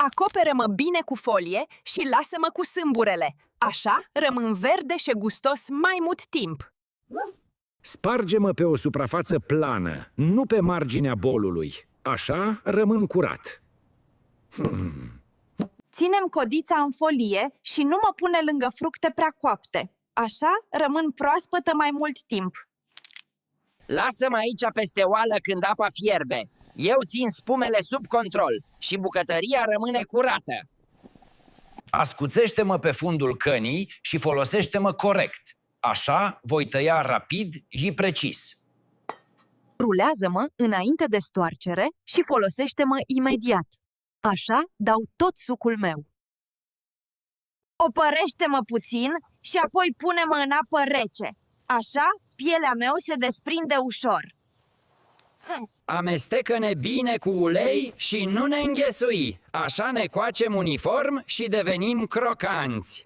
Acopere-mă bine cu folie și lasă-mă cu sâmburele. Așa rămân verde și gustos mai mult timp. Sparge-mă pe o suprafață plană, nu pe marginea bolului. Așa rămân curat. Ținem codița în folie și nu mă pune lângă fructe prea coapte. Așa rămân proaspătă mai mult timp. Lasă-mă aici peste oală când apa fierbe. Eu țin spumele sub control și bucătăria rămâne curată. Ascuțește-mă pe fundul cănii și folosește-mă corect. Așa voi tăia rapid și precis. Rulează-mă înainte de stoarcere și folosește-mă imediat. Așa dau tot sucul meu. Opărește-mă puțin și apoi pune-mă în apă rece. Așa, pielea meu se desprinde ușor. Amestecă-ne bine cu ulei și nu ne înghesui. Așa ne coacem uniform și devenim crocanți.